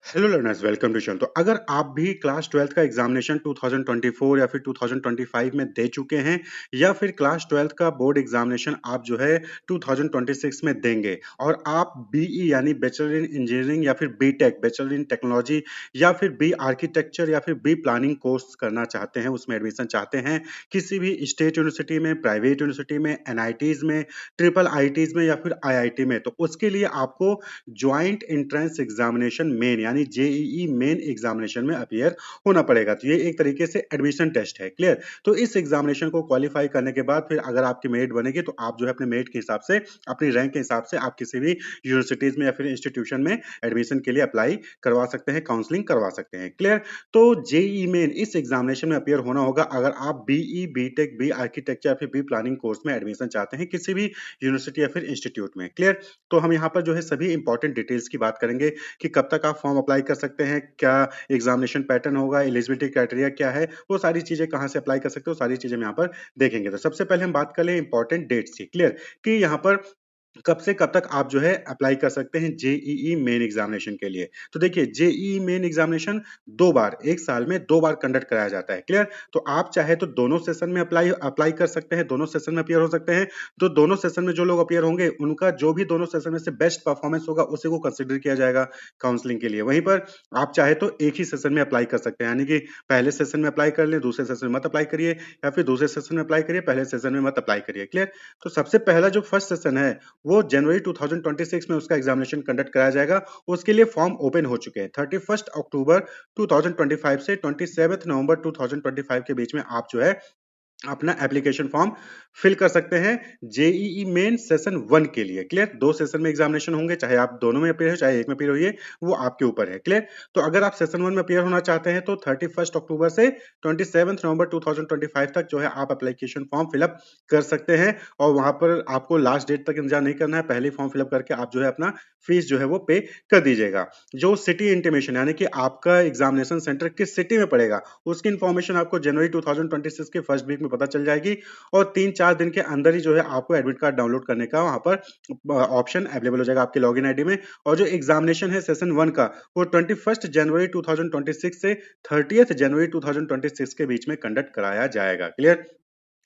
Hello learners, welcome to तो अगर आप भी क्लास 12th का एग्जामिनेशन 2024 या फिर 2025 में दे चुके हैं या फिर क्लास 12th का बोर्ड एग्जामिनेशन आप जो है 2026 में देंगे और आप बीई यानी बैचलर इन इंजीनियरिंग या फिर बीटेक बैचलर इन टेक्नोलॉजी या फिर बी आर्किटेक्चर या फिर बी प्लानिंग कोर्स करना चाहते हैं, उसमें एडमिशन चाहते हैं किसी भी स्टेट यूनिवर्सिटी में, प्राइवेट यूनिवर्सिटी में, एनआईटीज में, ट्रिपल आईटीज में या फिर आईआईटी में, तो उसके लिए आपको ज्वाइंट एंट्रेंस एग्जामिनेशन मेन यानी जेईई मेन एग्जामिनेशन में अपीयर होना पड़ेगा। तो ये एक तरीके से एडमिशन टेस्ट है। क्लियर? तो इस एग्जामिनेशन को क्वालिफाई करने के बाद फिर अगर आपकी मेरिट बनेगी तो आप जो है अपने मेरिट के हिसाब से, अपनी रैंक के हिसाब से आप किसी भी यूनिवर्सिटीज में या फिर इंस्टीट्यूशन में एडमिशन के लिए अप्लाई करवा सकते हैं, काउंसलिंग करवा सकते हैं। क्लियर? तो जेईई मेन इस एग्जामिनेशन में अपीयर होना होगा अगर आप बीई, बीटेक, बी आर्किटेक्चर या फिर बी प्लानिंग कोर्स में एडमिशन चाहते हैं किसी भी यूनिवर्सिटी या फिर इंस्टीट्यूट में। क्लियर? तो हम यहाँ पर जो है सभी इंपॉर्टेंट डिटेल्स की बात करेंगे कि कब तक आप फॉर्म अप्लाई कर सकते हैं, क्या एग्जामिनेशन पैटर्न होगा, एलिजिबिलिटी क्राइटेरिया क्या है, वो सारी चीजें कहाँ से अप्लाई कर सकते हो, सारी चीजें हम यहाँ पर देखेंगे। तो सबसे पहले हम बात कर ले इंपॉर्टेंट डेट्स की। क्लियर? कि यहाँ पर कब से कब तक आप जो है अप्लाई कर सकते हैं जेईई मेन एग्जामिनेशन के लिए। तो देखिए, जेईई मेन एग्जामिनेशन दो बार, एक साल में दो बार कंडक्ट कराया जाता है। क्लियर? तो आप चाहे तो दोनों सेशन में अप्लाई अप्लाई कर सकते हैं, दोनों सेशन में अपीयर हो सकते हैं। तो दोनों सेशन में जो लोग अपीयर होंगे उनका जो भी दोनों सेशन में से बेस्ट परफॉर्मेंस होगा उसी को कंसिडर किया जाएगा काउंसलिंग के लिए। वहीं पर आप चाहे तो एक ही सेशन में अप्लाई कर सकते हैं, यानी कि पहले सेशन में अप्लाई कर लें, दूसरे सेशन में मत अप्लाई करिए, या फिर दूसरे सेशन में अप्लाई करिए, पहले सेशन में मत अप्लाई करिए। क्लियर? तो सबसे पहला जो फर्स्ट सेशन है वो जनवरी 2026 में उसका एग्जामिनेशन कंडक्ट कराया जाएगा। उसके लिए फॉर्म ओपन हो चुके हैं। 31 अक्टूबर 2025 से 27 नवंबर 2025 के बीच में आप जो है अपना एप्लीकेशन फॉर्म फिल कर सकते हैं जेईई मेन सेशन 1 के लिए। क्लियर? दो सेशन में एग्जामिनेशन होंगे, चाहे आप दोनों में अपीयर हो चाहे एक में अपीयर होइए, वो आपके ऊपर है। क्लियर? तो अगर आप सेशन 1 में अपीयर होना चाहते हैं तो 31 अक्टूबर से 27 नवंबर 2025 तक जो है आप एप्लीकेशन फॉर्म फिलअप कर सकते हैं और वहां पर आपको लास्ट डेट तक इंतजार नहीं करना है। पहले फॉर्म फिलअप करके आप जो है अपना फीस जो है वो पे कर दीजिएगा। जो सिटी इंटीमेशन यानी कि आपका एग्जामिनेशन सेंटर किस सिटी में पड़ेगा उसकी इंफॉर्मेशन आपको जनवरी 2026 के फर्स्ट वीक में पता चल जाएगी और 3-4 दिन के अंदर ही जो है आपको एडमिट कार्ड डाउनलोड करने का वहां पर ऑप्शन अवेलेबल हो जाएगा आपके लॉगिन आईडी में। और जो एग्जामिनेशन है सेशन 1 का वो 21 जनवरी 2026 से 30 जनवरी 2026 के बीच में कंडक्ट कराया जाएगा। क्लियर?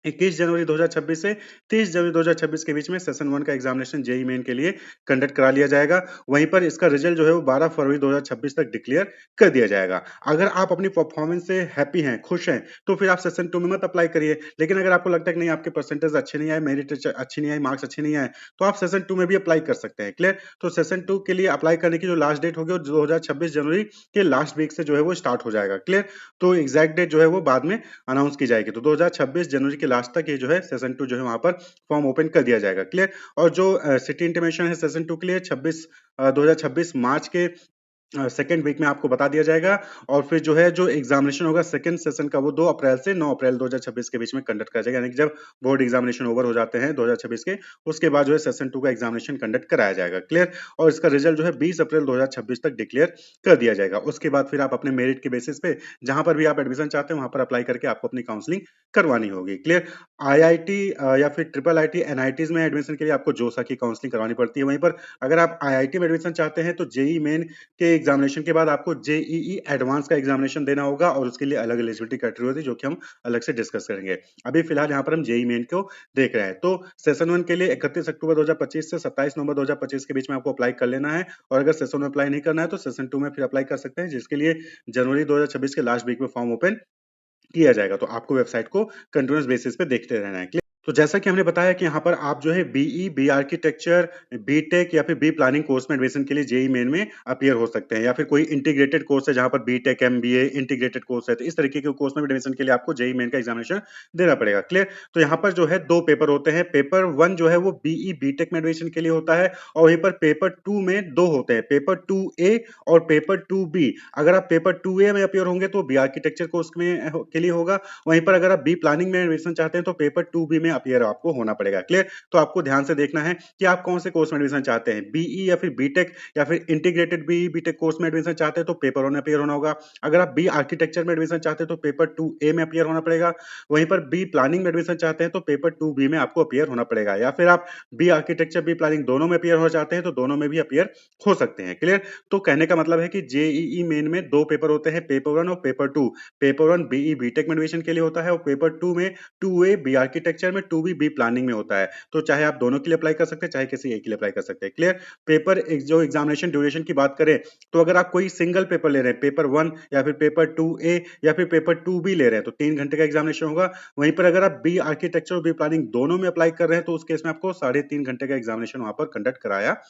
21 जनवरी 2026 से 30 जनवरी 2026 के बीच में सेशन 1 का एग्जामिनेशन जेईई मेन के लिए कंडक्ट करा लिया जाएगा। वहीं पर इसका रिजल्ट जो है वो 12 फरवरी 2026 तक डिक्लेयर कर दिया जाएगा। अगर आप अपनी परफॉर्मेंस से हैप्पी हैं, खुश हैं, तो फिर आप सेशन 2 में मत अप्लाई करिए। लेकिन अगर आपको लगता है कि नहीं, आपके परसेंटेज अच्छे नहीं आए, मेरिट अच्छी नहीं आई, मार्क्स अच्छे नहीं आए, तो आप सेशन 2 में भी अप्लाई कर सकते हैं। क्लियर? तो सेशन 2 के लिए अप्लाई करने की जो लास्ट डेट होगी वो 2026 जनवरी के लास्ट वीक से जो है वो स्टार्ट हो जाएगा। क्लियर? तो एग्जैक्ट डेट जो है वो बाद में अनाउंस की जाएगी। तो 2026 जनवरी के लास्ट तक ये जो है सेशन 2 जो है वहां पर फॉर्म ओपन कर दिया जाएगा। क्लियर? और जो सिटी इंटीमेशन है सेशन 2 के लिए 2026 मार्च के सेकेंड वीक में आपको बता दिया जाएगा। और फिर जो है जो एग्जामिनेशन होगा सेकंड सेशन का वो 2 अप्रैल से 9 अप्रैल 2026 के बीच में कंडक्ट किया जाएगा, यानी कि जब बोर्ड एग्जामिनेशन ओवर हो जाते हैं 2026 के, उसके बाद जो है सेशन 2 का एग्जामिनेशन कंडक्ट कराया जाएगा। क्लियर? और इसका रिजल्ट जो है 20 अप्रैल 2026 तक डिक्लेयर कर दिया जाएगा। उसके बाद फिर आप अपने मेरिट के बेसिस पे जहां पर भी आप एडमिशन चाहते हैं वहां पर अप्लाई करके आपको अपनी काउंसलिंग करवानी होगी। क्लियर? आईआईटी या फिर ट्रिपल आईटी, एनआईटीज में एडमिशन के लिए आपको जोसा की काउंसलिंग करवानी पड़ती है। वहीं पर अगर आप आईआईटी में एडमिशन चाहते हैं तो जेईई मेन के एग्जामिनेशन के बाद आपको जेईई एडवांस का एग्जामिनेशन देना होगा और उसके लिए अलग एलिजिबिलिटी क्राइटेरिया होती है जो कि हम अलग से डिस्कस करेंगे। अभी फिलहाल यहाँ पर हम जेईई मेन को देख रहे हैं। तो सेशन 1 के लिए 31 अक्टूबर 2025 से 27 नवंबर 2025 के बीच में आपको अप्लाई कर लेना है और अगर सेशन 1 में अप्लाई नहीं करना है तो सेशन 2 में फिर अप्लाई कर सकते हैं, जिसके लिए जनवरी 2026 के लास्ट वीक में फॉर्म ओपन किया जाएगा। तो आपको वेबसाइट को कंटिन्यूअस बेसिस पे देखते रहना है। तो जैसा कि हमने बताया कि यहाँ पर आप जो है बीई, बी आर्किटेक्चर, बीटेक या फिर बी प्लानिंग कोर्स में एडमिशन के लिए जेईई मेन में अपीयर हो सकते हैं, या फिर कोई इंटीग्रेटेड कोर्स है जहाँ पर बीटेक, एमबीए इंटीग्रेटेड कोर्स है, तो इस तरीके के कोर्स में एडमिशन के लिए आपको जेईई मेन का एग्जामिनेशन देना पड़ेगा। क्लियर? तो यहाँ पर जो है दो पेपर होते हैं। पेपर 1 जो है वो बीई, बीटेक में एडमिशन के लिए होता है और वहीं पर पेपर 2 में दो होते हैं, पेपर 2A और पेपर 2B। अगर आप पेपर 2A में अपीयर होंगे तो बी आर्किटेक्चर कोर्स में के लिए होगा। वहीं पर अगर आप बी प्लानिंग में एडमिशन चाहते हैं तो पेपर 2B में अपीयर आपको होना पड़ेगा। क्लियर? तो आपको ध्यान से देखना है कि आप कौन से कोर्स में एडमिशन चाहते हैं, बीई या फिर बीटेक या फिर इंटीग्रेटेड बीई बीटेक कोर्स में एडमिशन चाहते हैं तो पेपर 1 में अपीयर होना होगा। अगर आप बी आर्किटेक्चर में एडमिशन चाहते हैं तो पेपर 2A में अपीयर होना पड़ेगा। वहीं पर बी प्लानिंग में एडमिशन चाहते हैं तो पेपर 2B में आपको अपीयर होना पड़ेगा, या फिर आप बी आर्किटेक्चर बी प्लानिंग दोनों में अपीयर होना चाहते हैं तो दोनों में भी अपीयर हो सकते हैं। क्लियर? तो कहने का मतलब है कि जेईई मेन में दो पेपर होते हैं, पेपर 1 और पेपर 2। पेपर 1 बीई बीटेक में एडमिशन के लिए होता है और पेपर 2 में 2A बी आर्किटेक्चर में, 2B बी प्लानिंग में होता है। तो चाहे आप दोनों के लिए अप्लाई कर सकते हैं, चाहे किसी एक के लिए अप्लाई कर सकते हैं। क्लियर? पेपर जो एग्जामिनेशन ड्यूरेशन की बात करें तो अगर आप कोई सिंगल पेपर ले रहे हैं, पेपर 1 या फिर पेपर 2A या फिर पेपर 2B ले रहे हैं तो 3 घंटे का एग्जामिनेशन होगा। वहीं पर अगर आप बी आर्किटेक्चर और बी प्लानिंग दोनों में अप्लाई कर रहे हैं तो उस केस में आपको 3.5 घंटे का एग्जामिनेशन वहां पर कंडक्ट कराया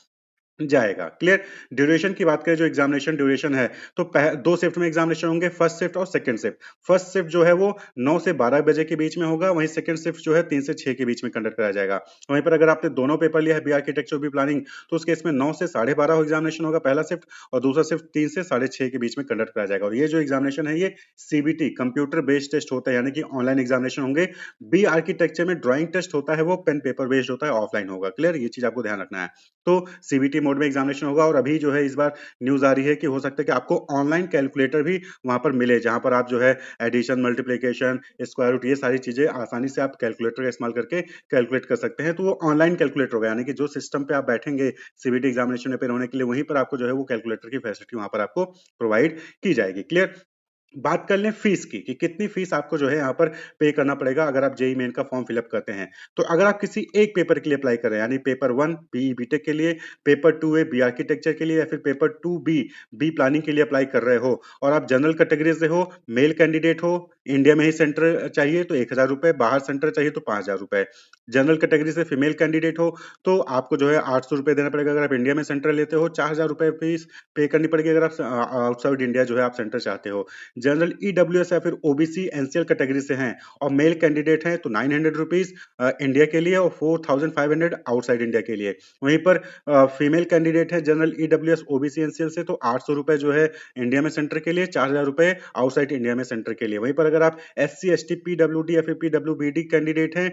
जाएगा। क्लियर? ड्यूरेशन की बात करें, जो एग्जामिनेशन ड्यूरेशन है तो दो शिफ्ट में एग्जामिनेशन होंगे, फर्स्ट शिफ्ट और सेकंड शिफ्ट। फर्स्ट शिफ्ट जो है वो 9 से 12 बजे के बीच में होगा, वहीं सेकंड शिफ्ट जो है 3 से 6 के बीच में कंडक्ट कराया जाएगा। वहीं पर अगर आपने दोनों पेपर लिया है, बी आर्किटेक्चर बी प्लानिंग, तो उस केस में 9 से 12:30 एग्जामिनेशन होगा पहला शिफ्ट, और दूसरा शिफ्ट 3 से 6:30 के बीच में कंडक्ट कराया जाएगा। और ये जो एग्जामिनेशन है ये सीबीटी कंप्यूटर बेस्ड टेस्ट होता है, यानी कि ऑनलाइन एग्जामिनेशन होंगे। बी आर्किटेक्चर में ड्राइंग टेस्ट होता है, वो पेन पेपर बेस्ड होता है, ऑफलाइन होगा। क्लियर? ये चीज आपको ध्यान रखना है। तो सीबीटी मोड में एग्जामिनेशन होगा, और अभी जो है इस बार न्यूज आ रही है कि हो सकता है कि आपको ऑनलाइन कैलकुलेटर भी वहां पर मिले, जहां पर आप जो है एडिशन मल्टीप्लिकेशन स्क्वायर रूट ये सारी चीजें आसानी से आप कैलकुलेटर का इस्तेमाल करके कैलकुलेट कर सकते हैं। तो वो ऑनलाइन कैलकुलेटर होगा, यानी कि जो सिस्टम पे आप बैठेंगे सीबीटी एग्जामिनेशन में अपेयर होने के लिए, वहीं पर आपको जो है वो कैलकुलेटर की फैसिलिटी वहां पर आपको प्रोवाइड की जाएगी। क्लियर? बात कर लें फीस की कि कितनी फीस आपको जो है यहाँ पर पे करना पड़ेगा अगर आप जेई मेन का फॉर्म फिलअप करते हैं। तो अगर आप किसी एक पेपर के लिए अप्लाई कर रहे हैं, यानी पेपर 1 बीई बीटेक के लिए, पेपर 2A बी आर्किटेक्चर के लिए, या फिर पेपर 2B बी प्लानिंग के लिए अप्लाई कर रहे हो, और आप जनरल कैटेगरी से हो, मेल कैंडिडेट हो, इंडिया में ही सेंटर चाहिए तो 1,000 रुपए, बाहर सेंटर चाहिए तो 5,000 रुपए, जनरल कैटेगरी से फीमेल कैंडिडेट हो तो आपको जो है 800 रुपए देना पड़ेगा अगर आप इंडिया में सेंटर लेते हो, 4,000 रुपए फीस पे करनी पड़ेगी अगर आप आउटसाइड इंडिया जो है आप सेंटर चाहते हो। जनरल ईडब्ल्यूएस या फिर ओबीसी एनसीएल कैटेगरी से हैं और मेल कैंडिडेट हैं तो 900 रुपीज इंडिया के लिए और 4,500 आउटसाइड इंडिया के लिए। वहीं पर फीमेल कैंडिडेट है जनरल ईडब्ल्यूएस ओबीसी एनसीएल से तो 800 रुपए जो है इंडिया में सेंटर के लिए, 4,000 रुपए आउटसाइड इंडिया में सेंटर के लिए। वहीं पर अगर आप SC ST पीडब्ल्यूडी या फिर पीडब्ल्यूबीडी कैंडिडेट हैं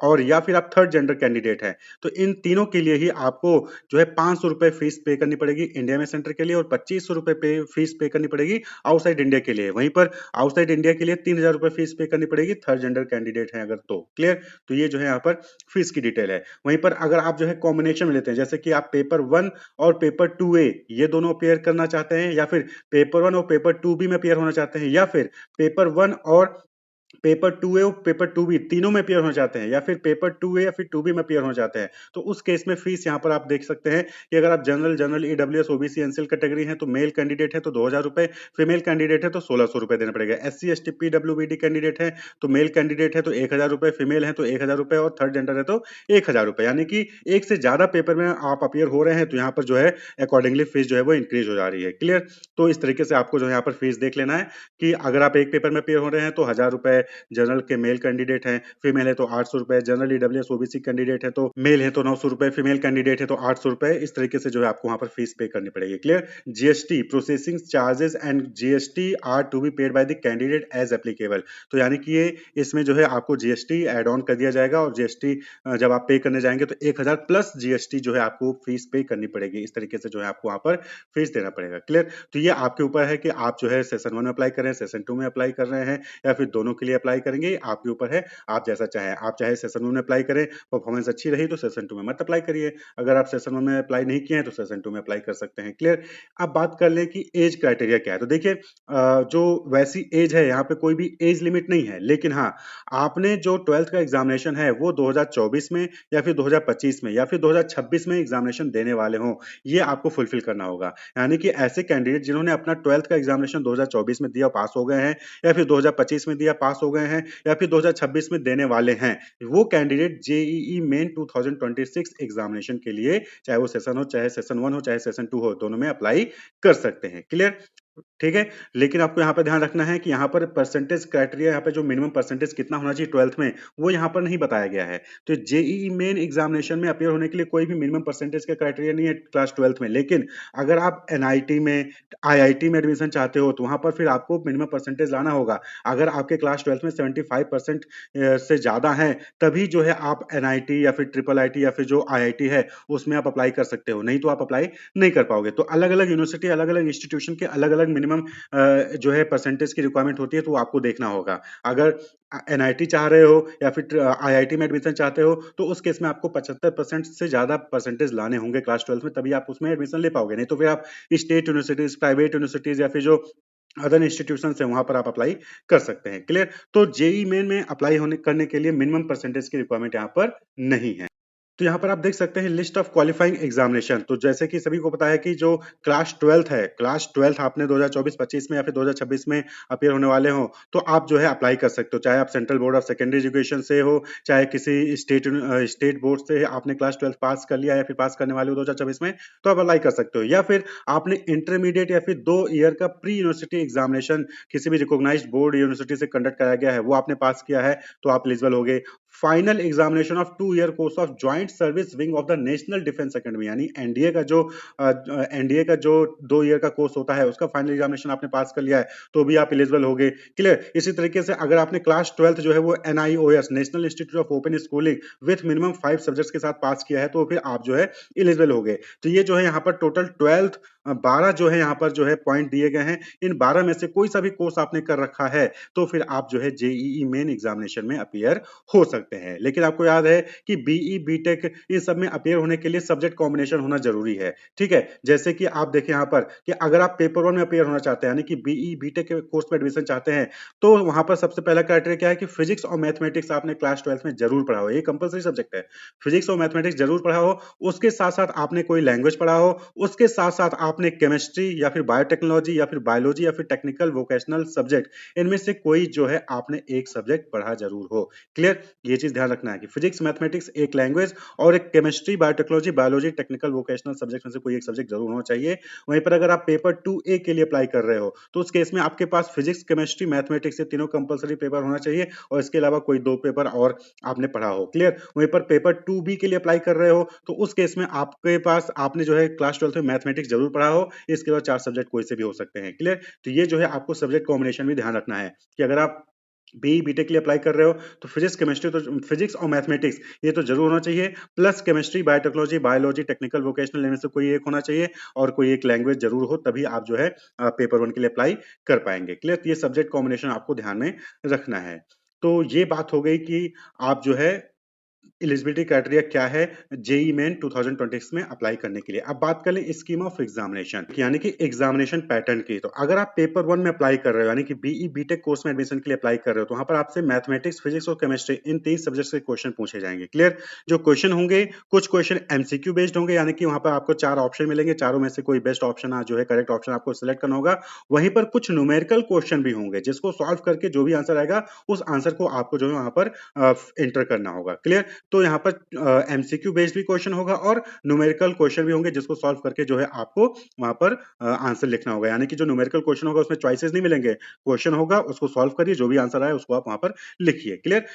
और या फिर आप थर्ड जेंडर कैंडिडेट हैं तो इन तीनों के लिए ही आपको जो है 500 रुपए फीस पे करनी पड़ेगी इंडिया में सेंटर के लिए, और 2,500 रुपए फीस पे करनी पड़ेगी आउटसाइड इंडिया के लिए। वहीं पर आउटसाइड इंडिया के लिए 3,000 रुपए फीस पे करनी पड़ेगी थर्ड जेंडर कैंडिडेट है अगर तो। क्लियर? तो ये जो है यहाँ पर फीस की डिटेल है। वहीं पर अगर आप जो है कॉम्बिनेशन में लेते हैं, जैसे कि आप पेपर 1 और पेपर 2A ये दोनों अपेयर करना चाहते हैं, या फिर पेपर 1 और पेपर 2B में अपेयर होना चाहते हैं, या फिर पेपर 1 और पेपर 2A और पेपर 2B तीनों में अपीयर होना चाहते हैं, या फिर पेपर 2A या फिर 2B में अपीयर होना चाहते हैं, तो उस केस में फीस यहाँ पर आप देख सकते हैं कि अगर आप general EWS OBC NCL category हैं तो मेल कैंडिडेट है तो 2,000 रुपए, फीमेल कैंडिडेट है तो 1,600 रुपए देना पड़ेगा। SC ST पीडब्ल्यूबीडी कैंडिडेट है तो मेल कैंडिडेट है तो 1,000 रुपए, फीमेल है तो 1,000 रुपए, और थर्ड जेंडर है तो 1,000 रुपए। यानी कि एक से ज्यादा पेपर में आप अपीयर हो रहे हैं तो यहाँ पर जो है अकॉर्डिंगली फीस जो है वो इंक्रीज हो जा रही है। क्लियर? तो इस तरीके से आपको जो है यहाँ पर फीस देख लेना है कि अगर आप एक पेपर में अपीयर हो रहे हैं तो 1,000 रुपए जनरल के मेल कैंडिडेट हैं, फीमेल है तो 800 रुपए, जनरल ईडब्ल्यूएस ओबीसी कैंडिडेट है तो मेल है तो 900 रुपए, फीमेल कैंडिडेट है तो 800 रुपए। इस तरीके से जो है आपको वहां पर फीस पे करनी पड़ेगी। Clear? GST processing charges and GST are to be paid by the candidate as applicable. तो यानी कि ये इसमें जो है आपको जीएसटी एड ऑन कर दिया जाएगा, और जीएसटी जब आप पे करने जाएंगे तो 1,000 प्लस जीएसटी जो है आपको फीस पे करनी पड़ेगी। इस तरीके से जो है आपको वहां पर फीस देना पड़ेगा। क्लियर? तो ये आपके ऊपर है कि आप जो है सेशन 1 में अप्लाई कर रहे हैं, सेशन 2 में अप्लाई कर रहे हैं, या फिर दोनों के लिए अप्लाई करेंगे, आपके ऊपर है, आप जैसा चाहें। आप चाहे सेशन 1 में अप्लाई करें, परफॉर्मेंस अच्छी रही तो सेशन 2 में मत अप्लाई करिए, अगर आप सेशन 1 में अप्लाई नहीं किए हैं तो सेशन 2 में अप्लाई कर सकते हैं। क्लियर? अब बात कर लें कि एज क्राइटेरिया क्या है। तो देखिए जो वैसी एज है यहाँ पे कोई भी एज लिमिट नहीं है, लेकिन हाँ आपने जो 12th का एग्जामिनेशन है वो 2024 में या फिर 2025 में या फिर 2026 में एग्जामिनेशन देने वाले हों, ये आपको फुलफिल करना होगा। यानी कि ऐसे कैंडिडेट जिन्होंने अपना 12th का एग्जामिनेशन 2024 में दिया पास हो गए हैं, या फिर 2025 में दिया पास हो गए हैं, या फिर 2026 में देने वाले हैं, वो कैंडिडेट जेईई मेन 2026 एग्जामिनेशन के लिए चाहे वो सेशन हो, चाहे सेशन 1 हो, चाहे सेशन 2 हो, दोनों में अप्लाई कर सकते हैं। क्लियर? ठीक है? लेकिन आपको यहाँ पर ध्यान रखना है कि यहाँ पर परसेंटेज क्राइटेरिया, यहाँ पे जो मिनिमम परसेंटेज कितना होना चाहिए 12th में, वो यहाँ पर नहीं बताया गया है। तो जेईई मेन एग्जामिनेशन में अपीयर होने के लिए कोई भी मिनिमम परसेंटेज का क्राइटेरिया नहीं है क्लास 12th में। लेकिन अगर आप एनआईटी में, आईआईटी में एडमिशन चाहते हो, तो वहाँ पर फिर आपको मिनिमम परसेंटेज लाना होगा। अगर आपके क्लास 12th में 75% से ज़्यादा है, तभी जो है आप एनआईटी या फिर ट्रिपल आईटी या फिर जो आईआईटी है, उसमें आप अप्लाई कर सकते हो। नहीं तो आप अप्लाई नहीं कर पाओगे। तो अलग-अलग यूनिवर्सिटी, अलग-अलग इंस्टीट्यूशन के अलग-अलग मिनिमम जो है परसेंटेज की रिक्वायरमेंट होती है, तो वो आपको देखना होगा। अगर एनआईटी चाह रहे हो या फिर आईआईटी में एडमिशन चाहते हो, तो उस केस में आपको 75% से ज़्यादा परसेंटेज लाने होंगे क्लास 12th में, तभी आप उसमें एडमिशन ले पाओगे। नहीं तो फिर आप स्टेट यूनिवर्सिटीज़, प्राइवेट यूनिवर्सिटीज़ या फिर जो अदर इंस्टीट्यूशंस हैं, वहाँ पर आप अप्लाई कर सकते हैं। क्लियर? तो जेईई मेन में अप्लाई होने करने के लिए मिनिमम परसेंटेज की रिक्वायरमेंट यहाँ पर नहीं है। तो यहाँ पर आप देख सकते हैं लिस्ट ऑफ क्वालिफाइंग एग्जामिनेशन। तो जैसे कि सभी को पता है कि जो क्लास 12th है, क्लास 12th आपने 2024-25 में या फिर 2026 में अपीयर होने वाले हो, तो आप जो है अप्लाई कर सकते हो। चाहे आप central board of secondary education से हो, चाहे किसी स्टेट बोर्ड से आपने क्लास 12th पास कर लिया या फिर पास करने वाले हो 2024 में, तो आप अप्लाई कर सकते हो। या फिर आपने इंटरमीडिएट या फिर 2 ईयर का प्री यूनिवर्सिटी एग्जामिनेशन किसी भी रिकॉग्नाइज्ड बोर्ड यूनिवर्सिटी से कंडक्ट कराया गया है, वो आपने पास किया है, तो आप एलिजिबल होगे। Final examination of 2 year course of joint service wing of the national defence academy, यानी एनडीए का जो 2 ईयर का कोर्स होता है, उसका फाइनल एग्जामिनेशन आपने पास कर लिया है, तो भी आप एलिजिबल होगे। क्लियर? इसी तरीके से अगर आपने क्लास 12th जो है वो NIOS, national institute of open schooling with minimum 5 subjects के साथ पास किया है, तो फिर आप जो है एलिजिबल होगे। तो ये जो है यहाँ पर टोटल 12th 12 जो है यहाँ पर जो है पॉइंट दिए गए हैं। इन 12 में से कोई सा भी कोर्स आपने कर रखा है, तो फिर आप जो है जेईई मेन एग्जामिनेशन में अपीयर हो सकते हैं। लेकिन आपको याद है कि बीई, बीटेक इन सब में अपीयर होने के लिए सब्जेक्ट कॉम्बिनेशन होना जरूरी है। ठीक है? जैसे कि आप देखें यहाँ पर कि अगर आप पेपर 1 में अपीयर होना चाहते हैं, यानी कि बीई, बीटेक के कोर्स में एडमिशन चाहते हैं, तो वहां पर सबसे पहला क्राइटेरिया क्या है कि फिजिक्स और मैथमेटिक्स आपने क्लास 12th में जरूर पढ़ा हो। ये कंपलसरी सब्जेक्ट है। फिजिक्स और मैथमेटिक्स जरूर पढ़ा हो। उसके साथ साथ आपने कोई लैंग्वेज पढ़ा हो। उसके साथ साथ आपने केमिस्ट्री या फिर बायोटेक्नोलॉजी या फिर बायोलॉजी या फिर टेक्निकल वोकेशनल सब्जेक्ट, इनमें से कोई जो है आपने एक सब्जेक्ट पढ़ा जरूर हो। क्लियर? ये चीज ध्यान रखना है कि फिजिक्स, मैथमेटिक्स, एक लैंग्वेज और एक chemistry, biotechnology, biology, technical vocational subject में से कोई एक सब्जेक्ट जरूर होना चाहिए। वहीं पर अगर आप पेपर 2A के लिए अप्लाई कर रहे हो, तो उस केस में आपके पास फिजिक्स, केमिस्ट्री, मैथमेटिक्स ये तीनों कंपलसरी पेपर होना चाहिए और इसके अलावा कोई 2 पेपर और आपने पढ़ा हो। क्लियर? वहीं पर पेपर 2B के लिए अप्लाई कर रहे हो, तो उस केस में आपके पास आपने जो है क्लास 12th में मैथमेटिक्स जरूर पढ़ा हो। इसके अलावा 4 सब्जेक्ट कोई से भी हो सकते हैं। क्लियर? तो ये जो है आपको सब्जेक्ट कॉम्बिनेशन भी ध्यान रखना है कि अगर आप बीई, बीटेक के लिए अप्लाई कर रहे हो, तो फिजिक्स, केमिस्ट्री, तो फिजिक्स और मैथमेटिक्स ये तो जरूर होना चाहिए, plus chemistry, biotechnology, biology, technical vocational, इनमें से कोई एक होना चाहिए और कोई एक लैंग्वेज जरूर हो, तभी आप जो है पेपर 1 के लिए अप्लाई कर पाएंगे। क्लियर? तो ये सब्जेक्ट कॉम्बिनेशन आपको ध्यान में रखना है। तो ये बात हो गई कि आप जो है एलिजिबिलिटी क्राइटेरिया क्या है जेई मेन 2026 में अप्लाई करने के लिए। अब बात कर लें स्कीम ऑफ एग्जामिनेशन, यानी कि एग्जामिनेशन पैटर्न की। तो अगर आप पेपर 1 में अप्लाई कर रहे हो, यानी कि बीई, बीटेक कोर्स में एडमिशन के लिए अप्लाई कर रहे हो, तो वहां पर आपसे मैथमेटिक्स, फिजिक्स और केमिस्ट्री इन 3 सब्जेक्ट्स के क्वेश्चन पूछे जाएंगे। क्लियर? जो क्वेश्चन होंगे, कुछ क्वेश्चन एमसीक्यू बेस्ड होंगे, यानी कि वहां पर आपको 4 ऑप्शन मिलेंगे, चारों में से कोई बेस्ट ऑप्शन जो है करेक्ट ऑप्शन आपको सिलेक्ट करना होगा। वहीं पर कुछ न्यूमेरिकल क्वेश्चन भी होंगे, जिसको सॉल्व करके जो भी आंसर आएगा, उस आंसर को आपको जो है वहां पर एंटर करना होगा। क्लियर? तो यहाँ पर एमसीक्यू बेस्ड भी क्वेश्चन होगा और न्यूमेरिकल क्वेश्चन भी होंगे, जिसको सॉल्व करके जो है आपको वहां पर आंसर लिखना होगा। यानी कि जो न्यूमेरिकल क्वेश्चन होगा उसमें चॉइसेस नहीं मिलेंगे, क्वेश्चन होगा, उसको सॉल्व करिए, जो भी आंसर आए उसको आप वहां पर लिखिए। क्लियर?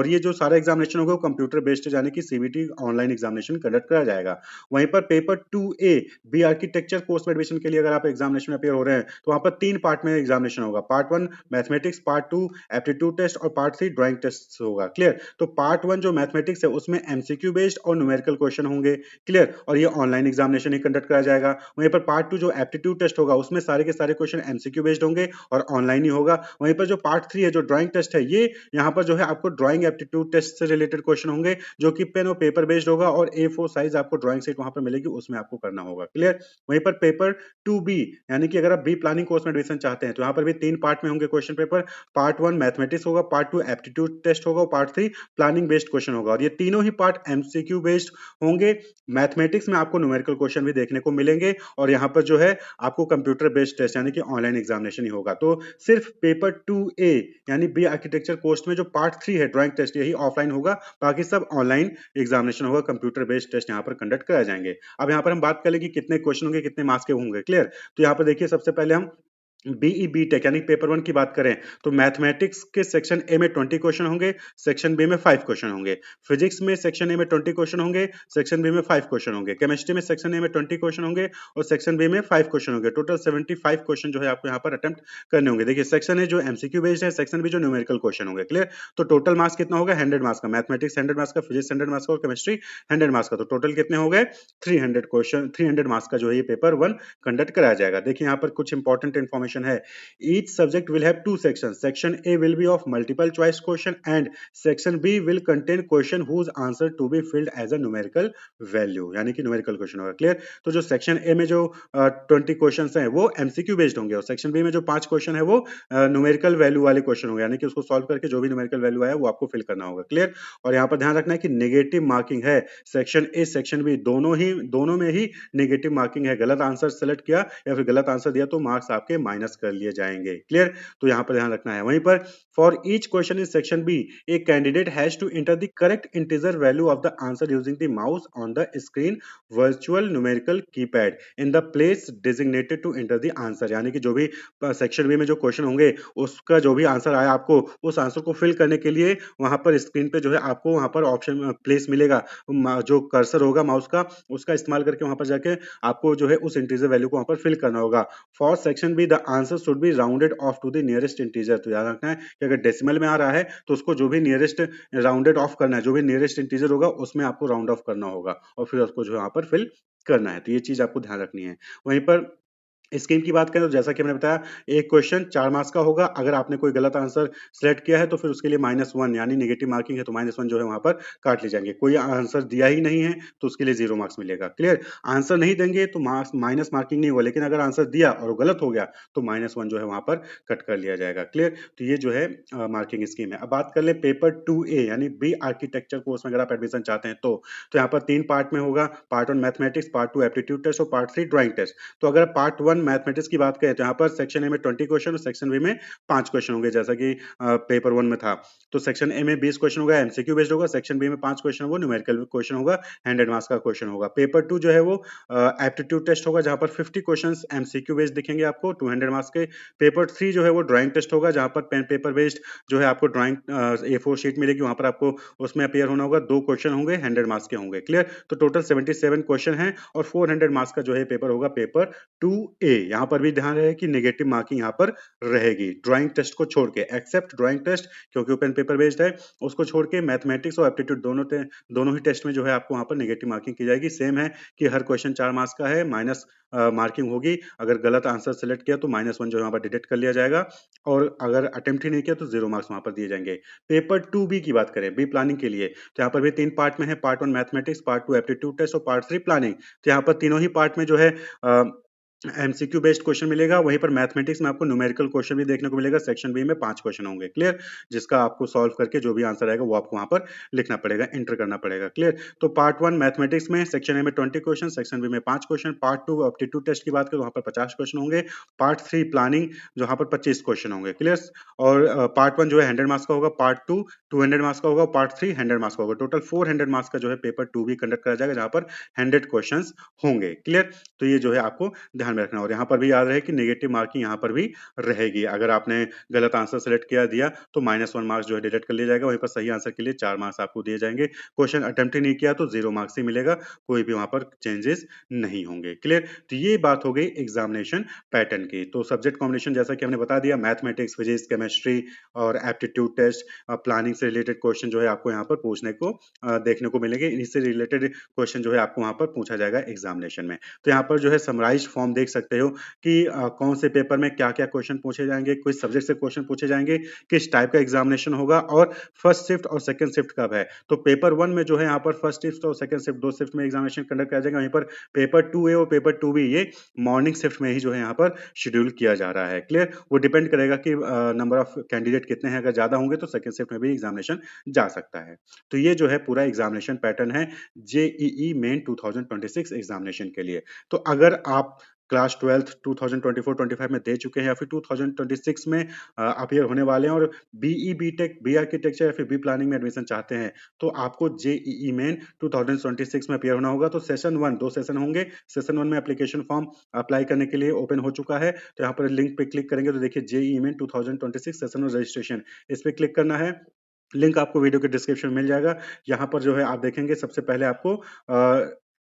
ये जो सारा एग्जामिनेशन होगा वो कंप्यूटर बेस्ड, यानी कि सीबीटी ऑनलाइन एग्जामिनेशन कंडक्ट कराया जाएगा। वहीं पर paper 2A B architecture course में एडमिशन के लिए अगर आप एग्जामिनेशन में अपेयर हो रहे हैं, तो वहां पर 3 पार्ट में एग्जामिनेशन होगा। Part 1 mathematics, part 2 aptitude test और पार्ट 3 ड्राइंग टेस्ट होगा। क्लियर? तो पार्ट 1 जो मैथमेटिक्स है उसमें एमसीक्यू बेस्ड और न्यूमेरिकल क्वेश्चन होंगे। क्लियर? और ये ऑनलाइन एग्जामिनेशन ही कंडक्ट कराया जाएगा। वहीं पर पार्ट 2 जो एप्टीट्यूड टेस्ट होगा उसमें सारे के सारे क्वेश्चन एमसीक्यू बेस्ड होंगे और ऑनलाइन ही होगा। वहीं पर जो पार्ट 3 है, जो ड्राइंग टेस्ट है, ये यहाँ पर जो है आपको ड्राइंग एप्टीट्यूड टेस्ट से रिलेटेड क्वेश्चन होंगे, जो कि पेन और पेपर बेस्ड होगा और A4 साइज आपको ड्राइंग शीट वहां पर मिलेगी, उसमें आपको करना होगा। क्लियर? वहीं पर पेपर 2B, यानी कि अगर आप बी प्लानिंग कोर्स में एडमिशन चाहते हैं, तो यहाँ पर भी 3 पार्ट में होंगे क्वेश्चन पेपर। पार्ट 1 मैथमेटिक्स होगा, पार्ट 2 एप्टीट्यूड टेस्ट होगा और पार्ट 3 प्लानिंग बेस्ड क्वेश्चन होगा और ये तीनों ही पार्ट एमसीक्यू बेस्ड होंगे। मैथमेटिक्स में आपको न्यूमेरिकल क्वेश्चन भी देखने को मिलेंगे और यहाँ पर जो है आपको कंप्यूटर बेस्ड टेस्ट, यानी कि ऑनलाइन एग्जामिनेशन ही होगा। तो सिर्फ पेपर 2A यानी बी आर्किटेक्चर कोर्स में जो पार्ट 3 है ड्राइंग टेस्ट, यही ऑफलाइन होगा, बाकी सब ऑनलाइन एग्जामिनेशन होगा, कंप्यूटर बेस्ड टेस्ट यहाँ पर कंडक्ट कराए जाएंगे। अब यहाँ पर हम बात कर ले कि कितने क्वेश्चन होंगे, कितने मार्क्स के होंगे। क्लियर? तो यहाँ पर देखिए सबसे पहले हम बीई बीटेक यानी पेपर वन की बात करें तो मैथमेटिक्स के सेक्शन ए में 20 क्वेश्चन होंगे, सेक्शन बी में 5 क्वेश्चन होंगे। फिजिक्स में सेक्शन ए में 20 क्वेश्चन होंगे, सेक्शन बी में 5 क्वेश्चन होंगे। केमिस्ट्री में सेक्शन ए में 20 क्वेश्चन होंगे और सेक्शन बी में 5 क्वेश्चन होंगे। टोटल 75 क्वेश्चन जो है आपको यहाँ पर अटेम्प्ट करने होंगे। देखिए सेक्शन ए जो एमसीक्यू बेस्ड है, सेक्शन बी जो न्यूमेरिकल क्वेश्चन होंगे। क्लियर? तो टोटल मार्क्स कितना होगा? 100 मार्क्स का। मैथमेटिक्स 100 मार्क्स का, फिजिक्स 100 मार्क्स का और केमिस्ट्री 100 मार्क्स का। तो टोटल कितने हो गए? 300 क्वेश्चन, 300 मार्क्स का जो है ये पेपर वन कंडक्ट कराया जाएगा। देखिए यहाँ पर कुछ इंपॉर्टेंट इन्फॉर्मेशन है। Each subject will have two sections. Section A will be of multiple choice question and section B will contain question whose answer to be filled as a numerical value. यानी कि numerical question होगा। Clear? तो जो section A में जो 20 question हैं वो MCQ based होंगे और सेक्शन बी में जो 5 क्वेश्चन है वो न्यूमेरिकल वैल्यू वाले क्वेश्चन होंगे, यानी कि उसको सॉल्व करके जो भी न्यूमेरिकल वैल्यू आया वो आपको फिल करना होगा। क्लियर? और यहाँ पर ध्यान रखना है कि नेगेटिव मार्किंग है। सेक्शन ए सेक्शन बी दोनों में ही नेगेटिव मार्किंग है। गलत आंसर सेलेक्ट किया या फिर गलत आंसर दिया तो मार्क्स आपके माइनस कर लिए जाएंगे। क्लियर? तो यहाँ पर ध्यान रखना है। वहीं पर for each question in section B a candidate has to enter the correct integer value of the answer using the mouse on the screen virtual numerical keypad in the place designated to enter the answer. यानी कि जो भी section B में जो question होंगे उसका जो भी आंसर आया आपको उस आंसर को फिल करने के लिए वहां पर स्क्रीन पे जो है आपको वहां पर ऑप्शन प्लेस मिलेगा, जो कर्सर होगा माउस का उसका इस्तेमाल करके वहां पर जाके आपको जो है उस इंटीजर वैल्यू को वहां पर फिल करना होगा। For section B the answer should be rounded off to the nearest integer. तो याद रखना है कि अगर डेसिमल में आ रहा है तो उसको जो भी नियरेस्ट राउंडेड ऑफ करना है, जो भी नियरेस्ट इंटीजर होगा उसमें आपको राउंड ऑफ करना होगा और फिर उसको जो है यहाँ पर फिल करना है। तो ये चीज आपको ध्यान रखनी है। वहीं पर स्कीम की बात करें तो जैसा कि मैंने बताया एक क्वेश्चन 4 मार्क्स का होगा। अगर आपने कोई गलत आंसर सेलेक्ट किया है तो फिर उसके लिए -1 यानी नेगेटिव मार्किंग है तो -1 जो है वहां पर काट ली जाएंगे। कोई आंसर दिया ही नहीं है तो उसके लिए 0 मार्क्स मिलेगा। क्लियर? आंसर नहीं देंगे तो माइनस मार्किंग नहीं होगा, लेकिन अगर आंसर दिया और वो गलत हो गया तो -1 जो है वहां पर कट कर लिया जाएगा। क्लियर? तो ये जो है मार्किंग स्कीम है। अब बात कर ले पेपर 2A यानी बी आर्किटेक्चर कोर्स में अगर आप एडमिशन चाहते हैं तो यहाँ पर 3 पार्ट में होगा। Part 1 mathematics, part 2 aptitude test और पार्ट 3 ड्राइंग टेस्ट। तो अगर पार्ट 1 मैथमेटिक्स की बात करें तो यहाँ पर सेक्शन ए में 20 क्वेश्चन और सेक्शन बी में 5 क्वेश्चन होंगे, जैसा कि पेपर 1 में था। तो सेक्शन ए में 20 क्वेश्चन होगा, एमसीक्यू बेस्ड होगा। सेक्शन बी में 5 क्वेश्चन वो न्यूमेरिकल क्वेश्चन होगा, 100 मार्क्स का क्वेश्चन होगा। पेपर 2 जो है वो एप्टीट्यूड टेस्ट होगा जहां पर 50 क्वेश्चन एमसीक्यू बेस्ड दिखेंगे आपको 200 मार्क्स के। पेपर 3 जो है वो ड्राइंग टेस्ट होगा जहां पर पेन पेपर बेस्ड जो है आपको ड्राइंग A4 शीट मिलेगी, वहां पर आपको उसमें अपियर होना होगा। 2 क्वेश्चन होंगे, 100 मार्क्स के होंगे। क्लियर? तो टोटल 77 क्वेश्चन है और 400 मार्क्स का जो है पेपर होगा पेपर 2A। यहाँ पर भी ध्यान रहे कि नेगेटिव मार्किंग यहाँ पर रहेगी ड्राइंग टेस्ट को छोड़ के, एक्सेप्ट ड्राइंग टेस्ट क्योंकि ओपन पेपर बेस्ड है, उसको छोड़ के मैथमेटिक्स और एप्टीट्यूड दोनों ही टेस्ट में जो है आपको वहां पर नेगेटिव मार्किंग की जाएगी। सेम है कि हर क्वेश्चन 4 मार्क्स का है, माइनस मार्किंग होगी। अगर गलत आंसर सेलेक्ट किया तो -1 जो है वहां पर डिडक्ट कर लिया जाएगा और अगर अटेम्प्ट ही नहीं किया तो 0 मार्क्स वहां पर दिए जाएंगे। पेपर 2B की बात करें, बी प्लानिंग के लिए, तो यहाँ पर भी 3 पार्ट में है। Part 1 mathematics, part 2 aptitude test और पार्ट 3 प्लानिंग। तो यहाँ पर तीनों ही पार्ट में जो है एमसीक्यू बेस्ड क्वेश्चन मिलेगा। वहीं पर मैथमेटिक्स में आपको न्यूमेरिकल क्वेश्चन भी देखने को मिलेगा। सेक्शन बी में 5 क्वेश्चन होंगे। क्लियर? जिसका आपको सॉल्व करके जो भी आंसर आएगा वो आपको वहां पर लिखना पड़ेगा, एंटर करना पड़ेगा। क्लियर? तो पार्ट 1 मैथमेटिक्स में सेक्शन ए में 20 क्वेश्चन, सेक्शन बी में 5 क्वेश्चन। पार्ट 2 एप्टीट्यूड टेस्ट की बात करें वहां पर 50 क्वेश्चन होंगे। पार्ट 3 प्लानिंग जहां पर 25 क्वेश्चन होंगे। क्लियर? और पार्ट 1 जो है 100 मार्क्स का होगा, पार्ट 2 200 मार्क्स का होगा, पार्ट 3 100 मार्क्स का होगा। टोटल 400 मार्क्स का जो है पेपर 2 भी कंडक्ट करा जाएगा जहां पर 100 क्वेश्चन होंगे। क्लियर? तो ये जो है आपको ध्यान में रखना। और यहाँ पर भी याद रहे कि नेगेटिव मार्किंग यहाँ पर भी रहेगी। अगर आपने गलत आंसर सेलेक्ट किया दिया तो -1 मार्क्स जो है डिडक्ट कर लिया जाएगा। वहीं पर सही आंसर के लिए 4 मार्क्स आपको दिए जाएंगे। क्वेश्चन अटेम्प्ट ही नहीं किया तो 0 मार्क्स ही मिलेगा, कोई भी वहां पर चेंजेस नहीं होंगे। क्लियर? तो ये बात हो गई एग्जामिनेशन पैटर्न की। तो सब्जेक्ट कॉम्बिनेशन जैसा कि हमने बता दिया, मैथमेटिक्स, फिजिक्स, केमिस्ट्री और एप्टीट्यूड टेस्ट, प्लानिंग से रिलेटेड क्वेश्चन जो है आपको यहाँ पर पूछने को देखने को मिलेंगे। इससे रिलेटेड क्वेश्चन जो है आपको वहां पर पूछा जाएगा एग्जामिनेशन में। तो यहाँ पर जो है समराइज फॉर्म देख सकते हो कि कौन से पेपर में क्या-क्या क्वेश्चन पूछे जाएंगे, किस सब्जेक्ट से क्वेश्चन पूछे जाएंगे, किस टाइप का एग्जामिनेशन होगा और फर्स्ट शिफ्ट और सेकंड शिफ्ट कब है। तो पेपर 1 में जो है यहाँ पर फर्स्ट शिफ्ट और सेकंड शिफ्ट 2 शिफ्ट में एग्जामिनेशन कंडक्ट किया जाएगा। वहीं पर पेपर 2A और पेपर 2B ये मॉर्निंग शिफ्ट में ही जो है यहाँ पर शेड्यूल किया जा रहा है। क्लियर? वो डिपेंड करेगा कि नंबर ऑफ कैंडिडेट कितने हैं, अगर ज्यादा होंगे तो सेकंड शिफ्ट में भी एग्जामिनेशन जा सकता है। तो ये जो है पूरा एग्जामिनेशन पैटर्न है जेईई मेन 2026 एग्जामिनेशन के लिए। तो अगर आप क्लास 12th 2024-25 में दे चुके हैं या फिर 2026 में अपीयर होने वाले हैं और बीई, बीटेक, बी आर्किटेक्चर या फिर बी प्लानिंग में एडमिशन चाहते हैं, तो आपको जेईई मेन 2026 में अपीयर होना होगा। तो सेशन 1 2 सेशन होंगे। सेशन 1 में एप्लीकेशन फॉर्म अप्लाई करने के लिए ओपन हो चुका है। तो यहाँ पर लिंक पे क्लिक करेंगे तो देखिए जेईई मेन 2026 सेशन 1 रजिस्ट्रेशन, इस पे क्लिक करना है। लिंक आपको वीडियो के डिस्क्रिप्शन में मिल जाएगा। यहाँ पर जो है आप देखेंगे सबसे पहले आपको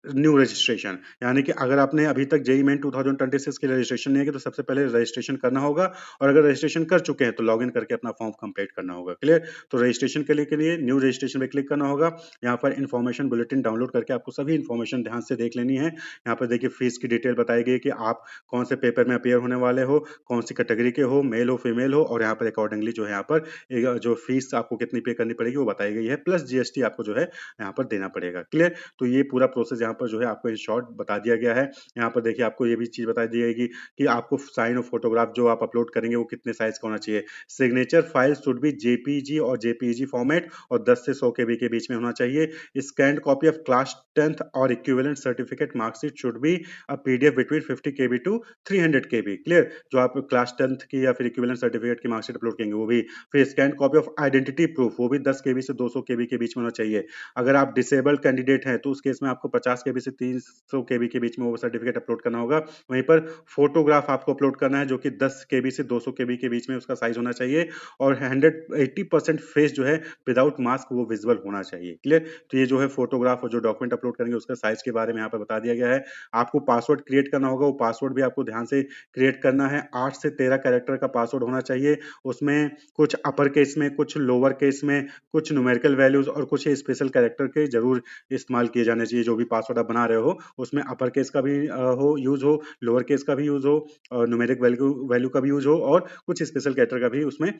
न्यू रजिस्ट्रेशन, यानी कि अगर आपने अभी तक जेईई मेन 2026 के लिए रजिस्ट्रेशन नहीं किया तो सबसे पहले रजिस्ट्रेशन करना होगा, और अगर रजिस्ट्रेशन कर चुके हैं तो लॉगिन करके अपना फॉर्म कंप्लीट करना होगा। क्लियर? तो रजिस्ट्रेशन के लिए न्यू रजिस्ट्रेशन पे क्लिक करना होगा। यहाँ पर इन्फॉर्मेशन बुलेटिन डाउनलोड करके आपको सभी इन्फॉर्मेशन ध्यान से देख लेनी है। यहाँ पर देखिए फीस की डिटेल बताई गई कि आप कौन से पेपर में अपीयर होने वाले हो, कौन सी कैटेगरी के हो, मेल हो फीमेल हो, और यहाँ पर अकॉर्डिंगली जो है यहाँ पर जो फीस आपको कितनी पे करनी पड़ेगी वो बताई गई है, प्लस जीएसटी आपको जो है यहाँ पर देना पड़ेगा। क्लियर? तो ये पूरा प्रोसेस यहाँ पर जो है आपको इन शॉर्ट बता दिया गया है। यहाँ पर देखिए आपको ये भी चीज बता दी जाएगी कि आपको साइन और फोटोग्राफ जो आप अपलोड करेंगे वो कितने साइज का होना चाहिए। Signature file should be JPG और जेपीईजी फॉर्मेट और 10 से 100 केबी के बीच में होना चाहिए। Scanned copy of class 10th और equivalent certificate marksheet should be a PDF between 50 KB to 300 KB. Clear? जो आप क्लास 10th की या फिर इक्विवेलेंट सर्टिफिकेट की मार्कशीट अपलोड करेंगे वो भी। फिर scan copy of identity proof, वो भी 10 केबी से 200 केबी के बीच में होना चाहिए। अगर आप डिसेबल्ड कैंडिडेट हैं तो उस केस में आपको 50 केबी से 300 केबी के बीच में वो सर्टिफिकेट अपलोड करना होगा। वहीं पर फोटोग्राफ आपको अपलोड करना है जो कि 10 केबी से 200 केबी के बीच में उसका साइज होना चाहिए, और 180% फेस जो है विदाउट मास्क वो विजुअल होना चाहिए। क्लियर? तो ये जो है फोटोग्राफ और जो डॉक्यूमेंट अपलोड करेंगे उसका साइज के बारे में यहाँ पर बता दिया गया है। आपको पासवर्ड क्रिएट करना होगा, वो पासवर्ड भी आपको ध्यान से क्रिएट करना है। 8 से 13 कैरेक्टर का पासवर्ड होना चाहिए। उसमें कुछ अपर केस में, कुछ लोअर केस में, कुछ न्यूमेरिकल वैल्यूज और कुछ स्पेशल कैरेक्टर के जरूर इस्तेमाल किए जाने चाहिए। जो भी पासवर्ड आप बना रहे हो उसमें अपर केस का भी हो यूज हो, लोअर केस का भी यूज हो, और न्यूमेरिक वैल्यू वैल्यू का भी यूज हो, और कुछ स्पेशल कैरेक्टर का भी उसमें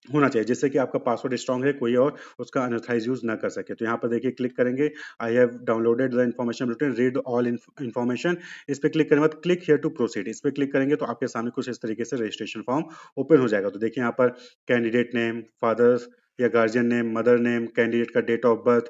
होना चाहिए, जिससे कि आपका पासवर्ड स्ट्रांग है, कोई और उसका अनऑथराइज यूज ना कर सके। तो यहाँ पर देखिए क्लिक करेंगे, I have downloaded the information bulletin, read all information, इस पे क्लिक करने के बाद क्लिक हियर टू प्रोसीड, इस पे क्लिक करेंगे तो आपके सामने कुछ इस तरीके से रजिस्ट्रेशन फॉर्म ओपन हो जाएगा। तो देखिए यहाँ पर कैंडिडेट नेम, फादर्स या guardian name, mother name, candidate का डेट ऑफ बर्थ,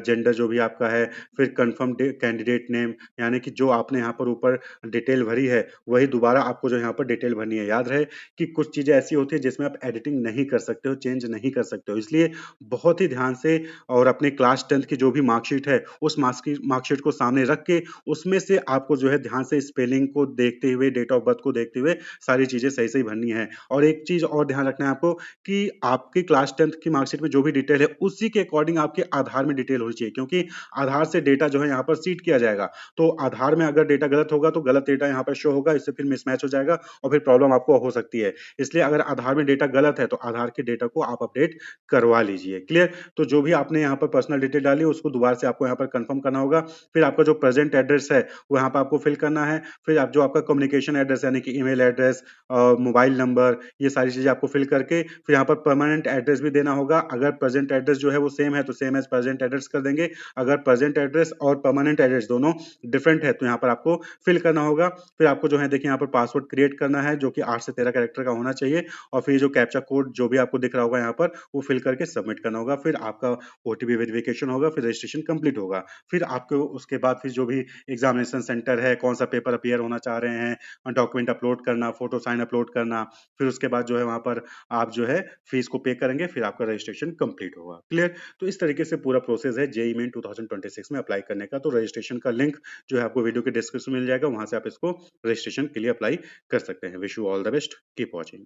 जेंडर जो भी आपका है, फिर कंफर्म कैंडिडेट नेम, यानी कि जो आपने यहाँ पर ऊपर डिटेल भरी है वही दोबारा आपको जो यहाँ पर डिटेल भरनी है। याद रहे कि कुछ चीजें ऐसी होती है जिसमें आप एडिटिंग नहीं कर सकते हो, चेंज नहीं कर सकते हो, इसलिए बहुत ही ध्यान से और अपने क्लास 10th की जो भी मार्कशीट है उस मार्कशीट को सामने रख के उसमें से आपको जो है ध्यान से स्पेलिंग को देखते हुए, डेट ऑफ बर्थ को देखते हुए सारी चीजें सही सही भरनी है। और एक चीज और ध्यान रखना है आपको कि आपकी क्लास 10th की मार्कशीट में जो भी डिटेल है उसी के अकॉर्डिंग आपके आधार में डिटेल होनी चाहिए, क्योंकि आधार से डेटा जो है यहाँ पर सीड किया जाएगा। तो आधार में अगर डेटा गलत होगा तो गलत डेटा यहाँ पर शो होगा, इससे फिर मिसमैच हो जाएगा और फिर प्रॉब्लम आपको हो सकती है। इसलिए अगर आधार में डेटा गलत है तो आधार के डेटा को आप अपडेट करवा लीजिए। क्लियर? तो जो भी आपने यहाँ पर पर्सनल डिटेल डाली उसको दोबारा से आपको यहाँ पर कंफर्म करना होगा। फिर आपका जो प्रेजेंट एड्रेस है वो यहाँ पर आपको फिल करना है। फिर आप जो आपका कम्युनिकेशन एड्रेस यानी कि ईमेल एड्रेस, मोबाइल नंबर, ये सारी चीजें आपको फिल करके फिर यहाँ पर परमानेंट एड्रेस भी देना होगा। अगर प्रेजेंट एड्रेस जो है वो सेम है तो सेम एज प्रेजेंट एड्रेस कर देंगे। अगर प्रेजेंट एड्रेस और परमानेंट एड्रेस दोनों डिफरेंट है तो यहाँ पर आपको फिल करना होगा। फिर आपको जो है देखिए यहाँ पर पासवर्ड क्रिएट करना है जो कि 8 से 13 कैरेक्टर का होना चाहिए, और फिर जो कैप्चा कोड जो भी आपको दिख रहा होगा यहाँ पर वो फिल करके सबमिट करना होगा। फिर आपका ओटीपी वेरिफिकेशन होगा, फिर रजिस्ट्रेशन कंप्लीट होगा। फिर आपको उसके बाद फिर जो भी एग्जामिनेशन सेंटर है, कौन सा पेपर अपीयर होना चाह रहे हैं, डॉक्यूमेंट अपलोड करना, फोटो साइन अपलोड करना, फिर उसके बाद जो है वहां पर आप जो है फीस को पे करेंगे, फिर आपका रजिस्ट्रेशन कंप्लीट होगा। क्लियर? तो इस तरीके से पूरा प्रोसेस है जेईई मेन 2026 में अप्लाई करने का। तो रजिस्ट्रेशन का लिंक जो है आपको वीडियो के डिस्क्रिप्शन में मिल जाएगा, वहां से आप इसको रजिस्ट्रेशन के लिए अप्लाई कर सकते हैं। Wish you all the best, keep watching.